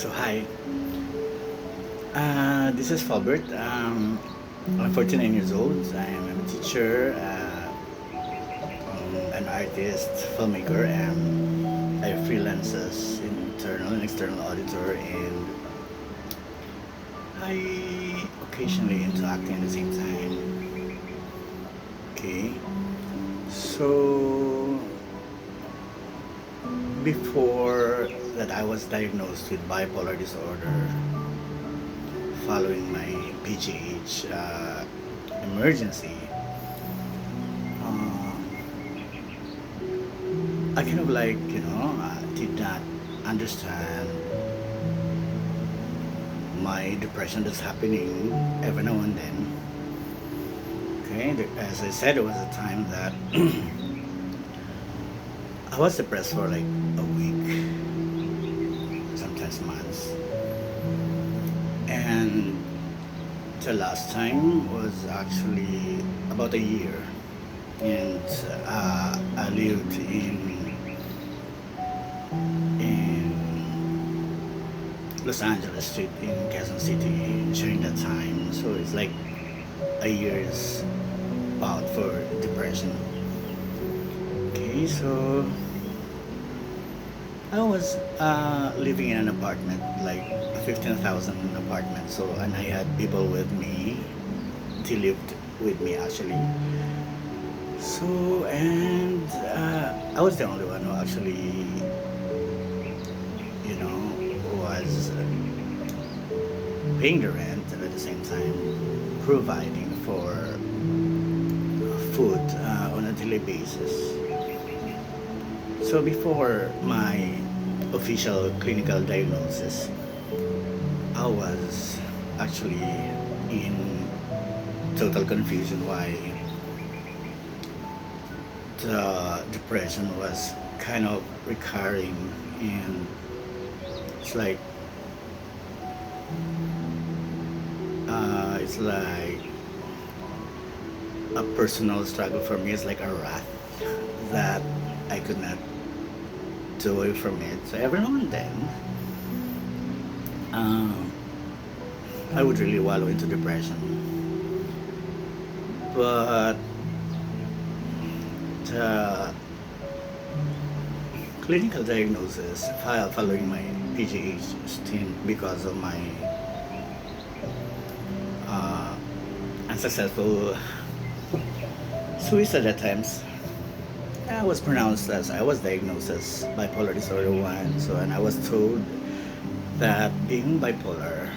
So hi, this is Falbert. I'm 49 years old. I'm a teacher, an artist, filmmaker, and I freelance as internal and external auditor, and I occasionally into acting at the same time. Okay, so before that, I was diagnosed with bipolar disorder following my PGH emergency. Uh, I kind of did not understand my depression that's happening every now and then. Okay, as I said, it was a time that I was depressed for like a week, sometimes months, and the last time was actually about a year, and I lived in Los Angeles Street in Quezon City during that time. So it's like a year's bout for depression. Okay, so I was living in an apartment, like a 15,000 apartment. So, and I had people with me. They lived with me actually. So, and I was the only one who actually, was paying the rent and at the same time providing for food on a daily basis. So before my official clinical diagnosis, I was actually in total confusion why the depression was kind of recurring, and it's like it's like a personal struggle for me. It's like a wrath that I could not do away from it. So every now and then, um, I would really wallow into depression. But the clinical diagnosis following my PGH stint because of my uh, unsuccessful suicide attempts, I was diagnosed as bipolar disorder 1. So, and I was told that being bipolar,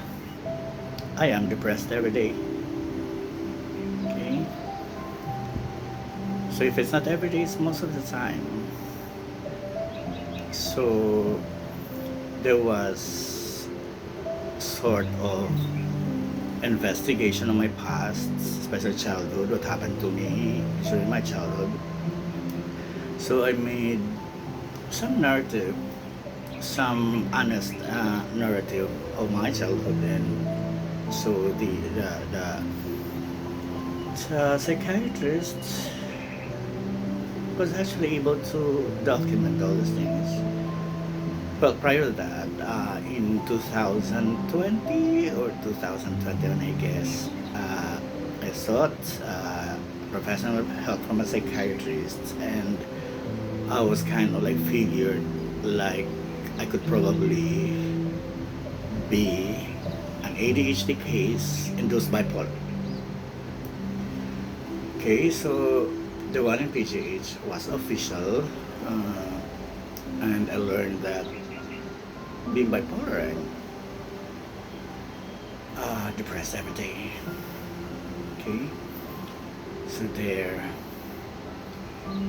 I am depressed every day. Okay? So if it's not every day, it's most of the time. So there was sort of investigation of my past, especially childhood, what happened to me during my childhood. So I made some narrative, some honest narrative of my childhood, and so the psychiatrist was actually able to document all these things. Well, prior to that, in 2020 or 2021, I guess, I sought professional help from a psychiatrist, and I was kind of like figured like I could probably be an ADHD case induced bipolar. Okay, so the one in PGH was official, and I learned that being bipolar and depressed every day. Okay, so there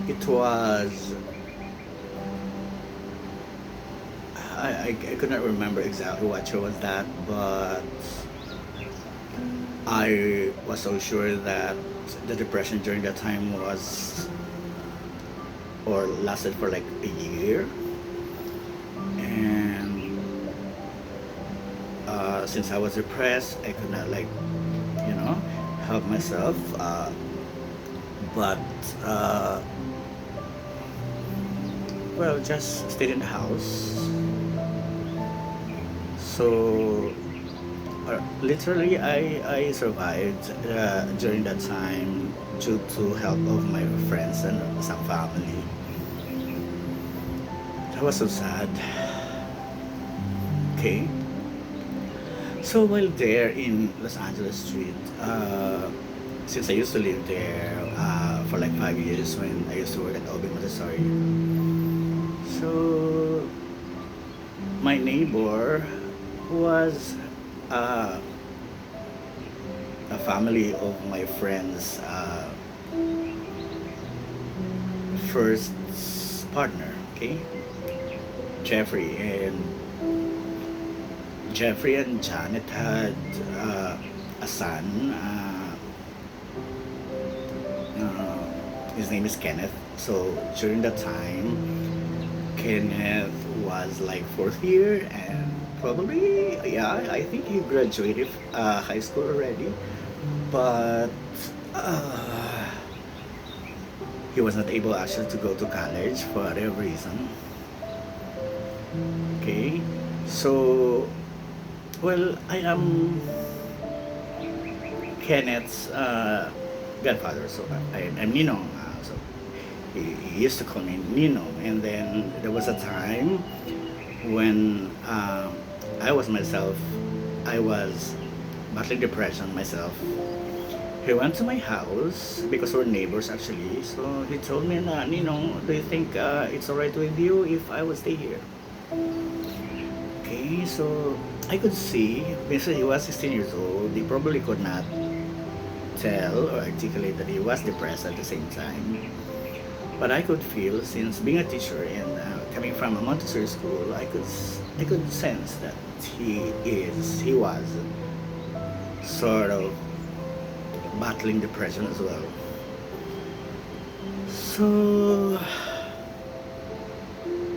it was. I could not remember exactly what year was that, but I was so sure that the depression during that time was or lasted for like a year, and since I was depressed, I could not you know help myself, but uh, just stayed in the house. So literally, I survived during that time due to help of my friends and some family. That was so sad. Okay. So while there in Los Angeles Street, since I used to live there for like 5 years when I used to work at Obi Montessori, so my neighbor was uh, a family of my friend's first partner. Okay, Jeffrey and Janet had uh, a son. His name is Kenneth. So during that time, Kenneth was like fourth year, and probably, yeah, I think he graduated high school already, but uh, he was not able actually to go to college for whatever reason. Okay, so well, I am Kenneth's godfather, so I'm Nino. So he used to call me Nino, and then there was a time when I was myself, I was battling depression myself. He went to my house because we're neighbors actually. So he told me, Nino, do you think it's alright with you if I would stay here? Okay, so I could see, because he was 16 years old, he probably could not tell or articulate that he was depressed at the same time. But I could feel, since being a teacher and coming from a Montessori school, I could sense that he was sort of battling depression as well. So,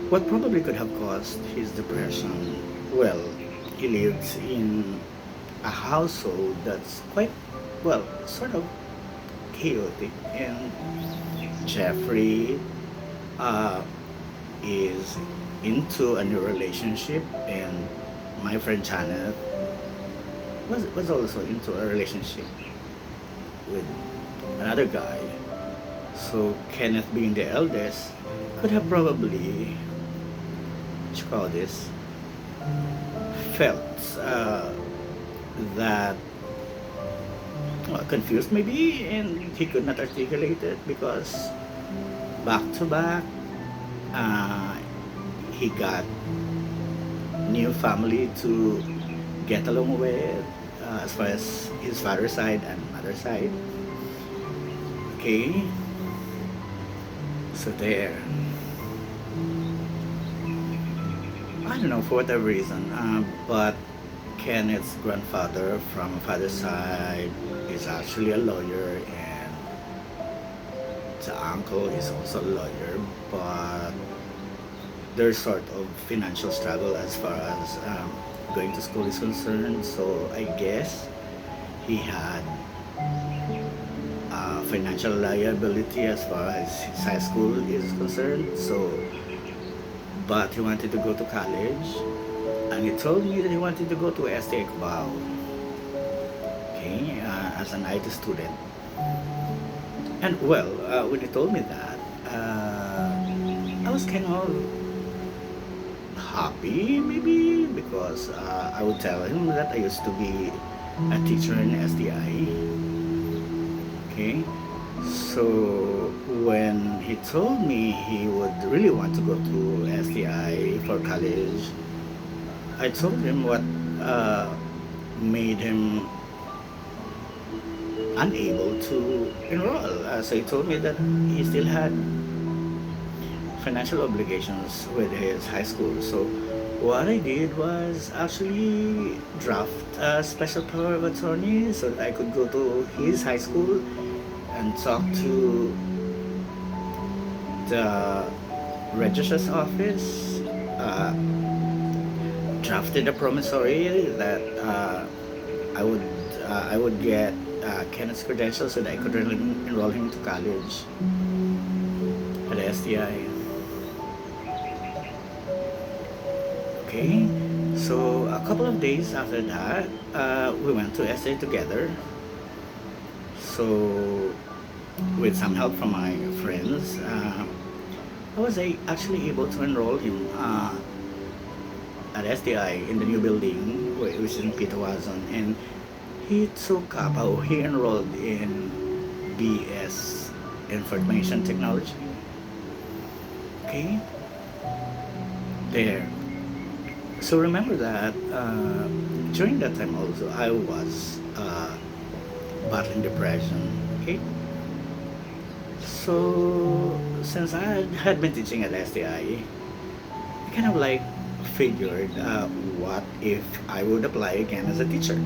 what probably could have caused his depression? Well, he lives in a household that's quite, well, sort of chaotic, and Jeffrey uh, is into a new relationship, and my friend Janet was also into a relationship with another guy. So Kenneth, being the eldest, could have probably, what you call this, felt that confused maybe, and he could not articulate it because back to back, uh, he got new family to get along with, as far as his father's side and mother's side. Okay, so there. I don't know for whatever reason, but Kenneth's grandfather from father's side is actually a lawyer, and the uncle is also a lawyer, but there's sort of financial struggle as far as going to school is concerned. So I guess he had financial liability as far as his high school is concerned. So, but he wanted to go to college, and he told me that he wanted to go to STA Cubao, okay, as an IT student. And well, when he told me that, I was kind of happy maybe because I would tell him that I used to be a teacher in SDI. Okay, so when he told me he would really want to go to SDI for college, I told him what made him unable to enroll. So he told me that he still had financial obligations with his high school. So what I did was actually draft a special power of attorney so that I could go to his high school and talk to the registrar's office, drafted a promissory that I would get Kenneth's credentials so that I could really enroll him to college at STI. Okay, So a couple of days after that, we went to SA together. So with some help from my friends, I was actually able to enroll him at SDI in the new building, which is in Pitawason, and he took up, he enrolled in BS Information Technology. Okay, there. So remember that during that time also I was battling depression. Okay, so since I had been teaching at SDI, I kind of like figured what if I would apply again as a teacher.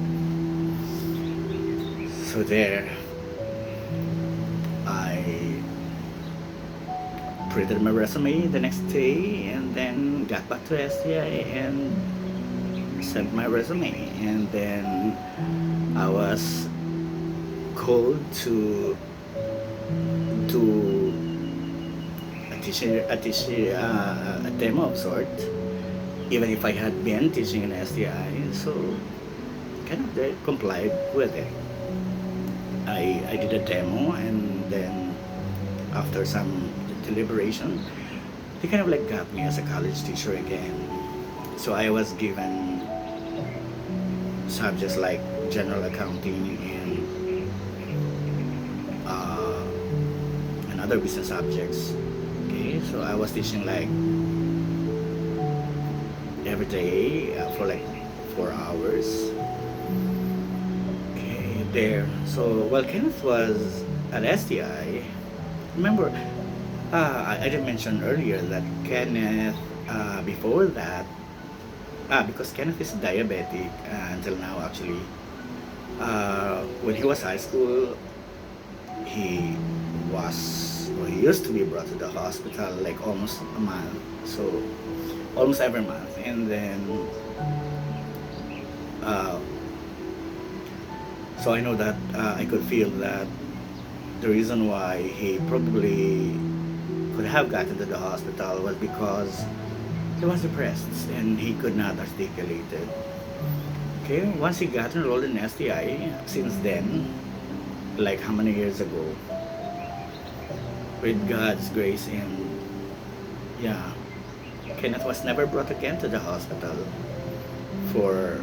So there, I printed my resume the next day and then got back to SDI and sent my resume. And then I was called to do a demo of sort, even if I had been teaching in SDI. So kind of they complied with it. I did a demo, and then after some deliberation, they kind of like got me as a college teacher again. So I was given subjects like general accounting and other business subjects. Okay, so I was teaching like every day for like 4 hours. Okay, there. So while Kenneth was at STI, remember, I did mention earlier that Kenneth, before that, because Kenneth is diabetic until now actually, when he was high school, he he used to be brought to the hospital like almost a month, so almost every month. And then, uh, so I know that I could feel that the reason why he probably could have gotten to the hospital was because he was depressed and he could not articulate it. Okay, once he got enrolled in STI, since then, like how many years ago, with God's grace and yeah, Kenneth was never brought again to the hospital for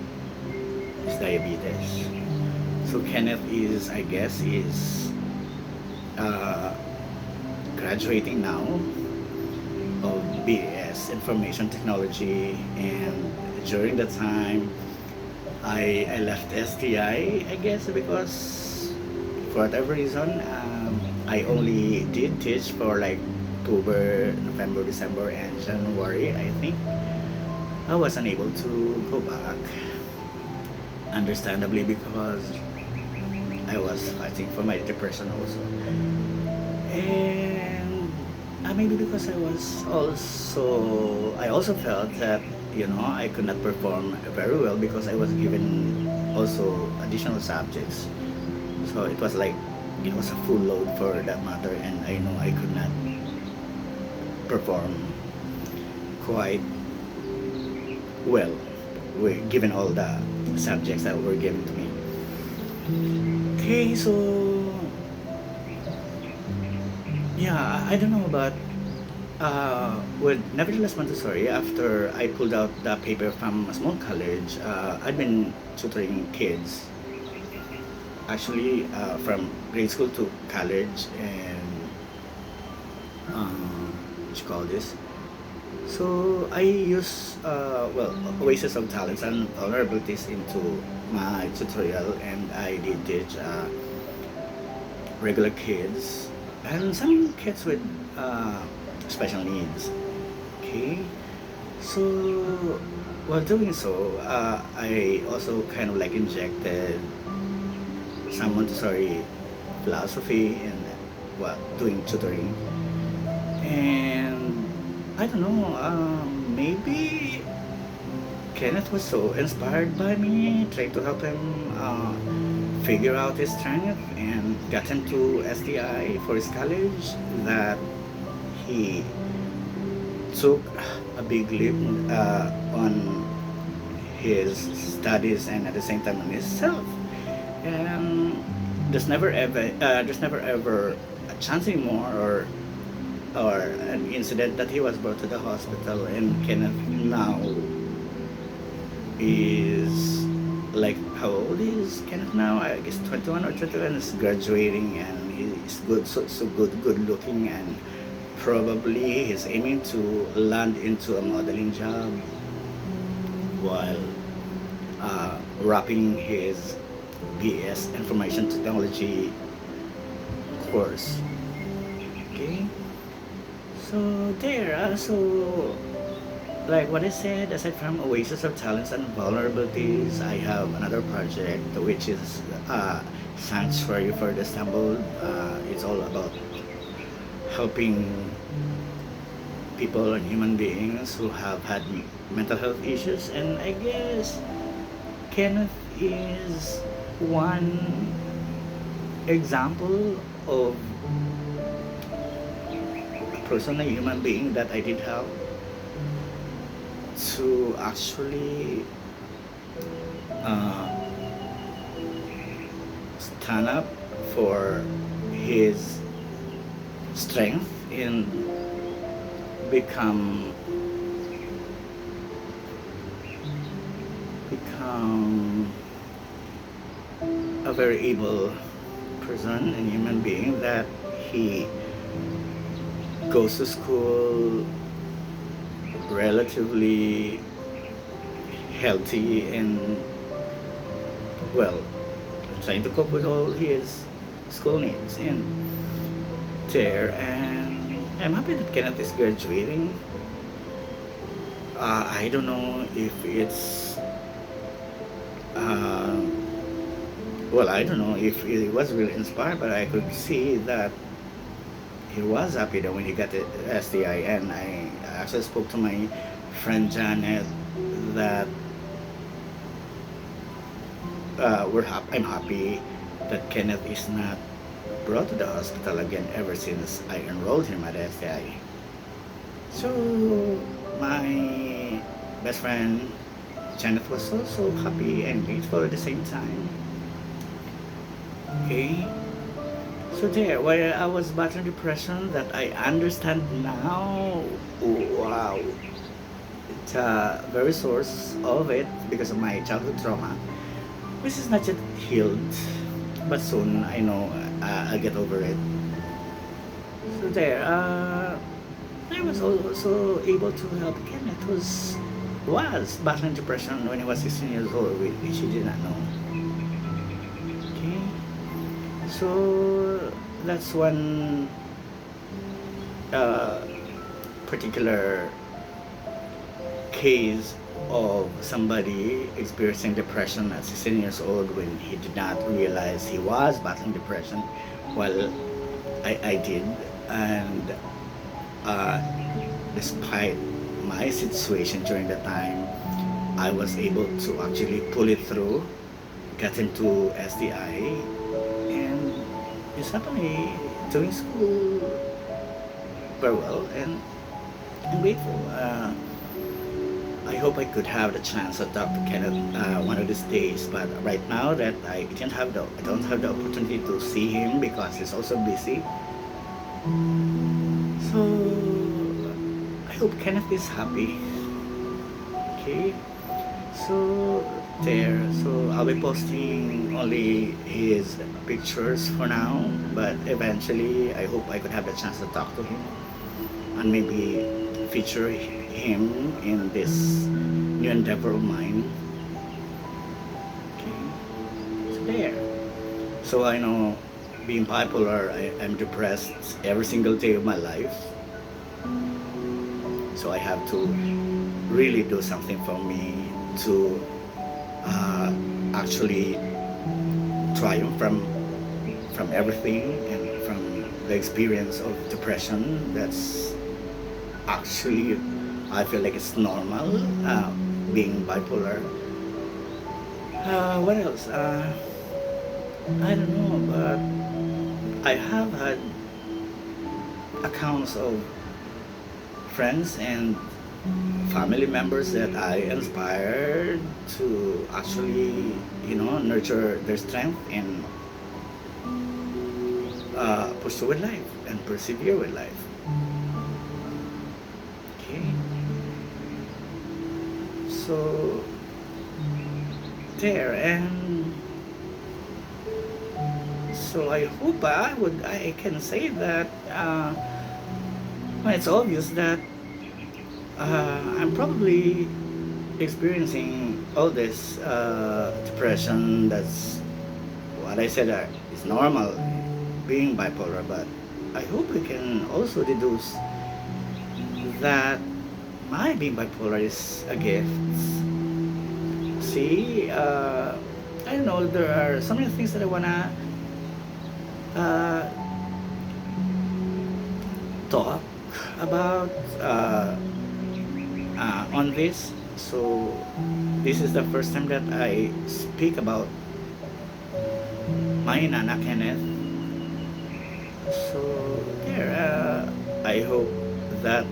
his diabetes. So Kenneth is, I guess, is uh, graduating now of BS Information Technology, and during that time I left STI, I guess, because for whatever reason I only did teach for like October, November, December, and January. I think I wasn't able to go back, understandably, because I was fighting for my depression also. And maybe because I also felt that, I could not perform very well because I was given also additional subjects. So it was like, it was a full load for that matter, and I know I could not perform quite well given all the subjects that were given to me. Okay, so yeah, I don't know about with nevertheless Montessori. After I pulled out the paper from a small college, I'd been tutoring kids actually from grade school to college, and what you call this. So I use oasis of talents and vulnerabilities into my tutorial, and I did teach regular kids and some kids with special needs. Okay, so while doing so, I also kind of like injected some Montessori philosophy in doing tutoring. And I don't know, maybe Kenneth was so inspired by me, trying to help him figure out his strength and got into STI for his college, that he took a big leap on his studies and at the same time on himself. And there's never ever a chance anymore, or an incident that he was brought to the hospital. And Kenneth now is like, how old is Kenneth now? I guess 21 or 22, is graduating, and he's good, so good looking, and probably he's aiming to land into a modeling job while wrapping his BS Information Technology course. Okay, so there. So like what I said, aside from Oasis of Talents and Vulnerabilities, I have another project which is Sanctuary for the Stumbled. It's all about helping people and human beings who have had mental health issues, and I guess Kenneth is one example of a person, a human being that I did help to actually uh, stand up for his strength in become become a very able person and human being, that he goes to school relatively healthy and, well, trying to cope with all his school needs and there. And I'm happy that Kenneth is graduating. I don't know if it's well, I don't know if he was really inspired, but I could see that he was happy that when he got the STI. And I actually spoke to my friend Janet that I'm happy that Kenneth is not brought to the hospital again ever since I enrolled him at STI. So my best friend Janet was also happy and grateful at the same time. Okay, so there, while I was battling depression, that I understand now. Wow, the very source of it, because of my childhood trauma, which is not yet healed, but soon I know I'll get over it. So there, I was also able to help Kenneth, was battling depression when he was 16 years old, which he did not know. Okay, so that's one uh, particular case of somebody experiencing depression at 16 years old when he did not realize he was battling depression. Well, I did, and uh, despite my situation during that time, I was able to actually pull it through, get into SDI, and is happily doing school very well, and I'm grateful. I hope I could have the chance to talk to Kenneth one of these days, but right now that I don't have the opportunity to see him because he's also busy. So I hope Kenneth is happy. Okay, so there. So I'll be posting only his pictures for now, but eventually I hope I could have the chance to talk to him and maybe feature him in this new endeavor of mine. Okay, so there. So I know being bipolar, I'm depressed every single day of my life. So I have to really do something for me to actually triumph from everything and from the experience of depression. That's actually, I feel like it's normal, being bipolar. What else? I don't know, but I have had accounts of friends and family members that I inspired to actually, nurture their strength and pursue with life and persevere with life. Okay, so there, and so I hope I can say that well, it's obvious that I'm probably experiencing all this depression. That's what I said is normal being bipolar, but I hope we can also deduce that my being bipolar is a gift. See, I don't know, there are so many things that I wanna uh, talk about on this. So this is the first time that I speak about my nana Kenneth. So there, I hope that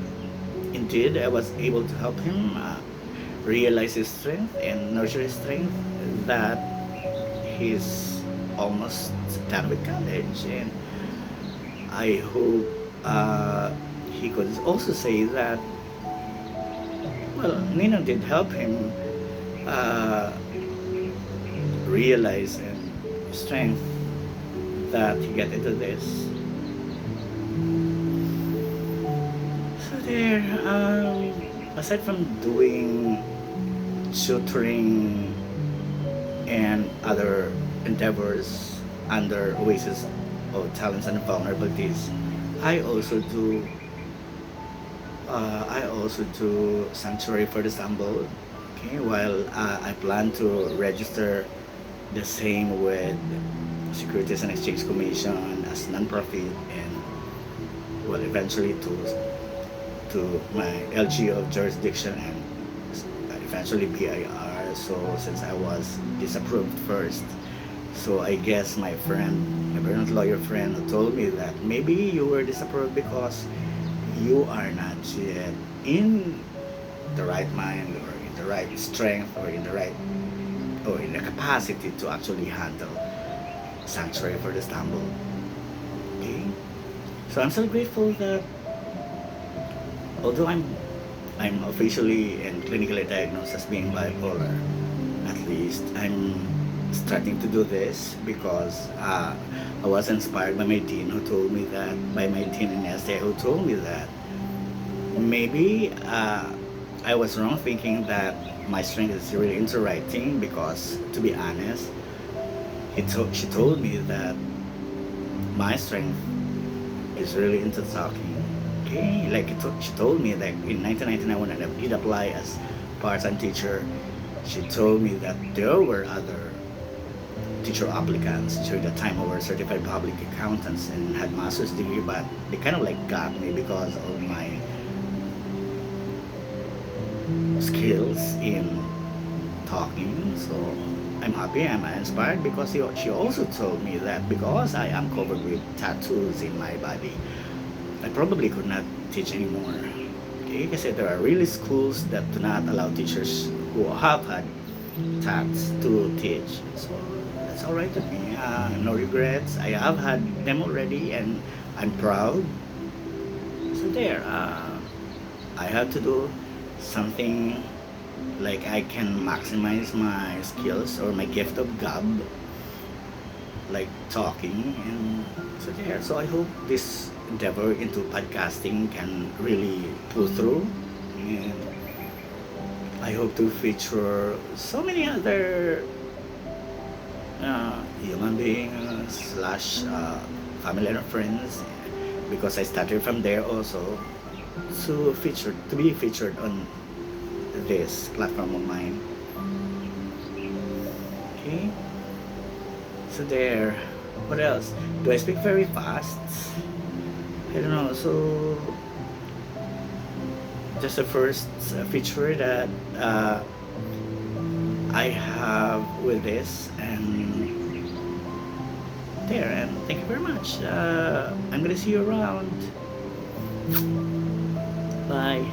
indeed I was able to help him realize his strength and nurture his strength. That he's almost done with college, and I hope he could also say that, well, Nina did help him uh, realize and strength that he got into this. So there, aside from doing tutoring and other endeavors under Oasis of Talents and Vulnerabilities, I also do Sanctuary for the Stumbled. Okay, while I plan to register the same with Securities and Exchange Commission as non-profit, and well, eventually to my LG of jurisdiction, and eventually BIR. So since I was disapproved first, so I guess my friend, my brilliant lawyer friend, who told me that maybe you were disapproved because you are not yet in the right mind, or in the right strength, or in the right, or in the capacity to actually handle Sanctuary for the Stumble. Okay, so I'm so grateful that although I'm officially and clinically diagnosed as being bipolar, at least I'm starting to do this because I was inspired by my dean who told me that, by my dean in SA who told me that maybe I was wrong thinking that my strength is really into writing, because to be honest, she told me that my strength is really into talking. Okay, like she told me that in 1999 when I did apply as part-time teacher, she told me that there were other teacher applicants during the time who were certified public accountants and had master's degree, but they kind of like got me because of my skills in talking. So I'm happy, I'm inspired, because she also told me that because I am covered with tattoos in my body, I probably could not teach anymore. Okay, kasi there are really schools that do not allow teachers who have had tats to teach. So that's all right with me. No regrets. I have had them already, and I'm proud. So there, I have to do something like I can maximize my skills or my gift of gab, like talking, and so there. So I hope this endeavor into podcasting can really pull through, and I hope to feature so many other human beings slash family and friends, because I started from there also to be featured on this platform of mine. Okay, so there. What else? Do I speak very fast? I don't know. So just the first feature that I have with this, and there. And thank you very much. I'm gonna see you around. Bye.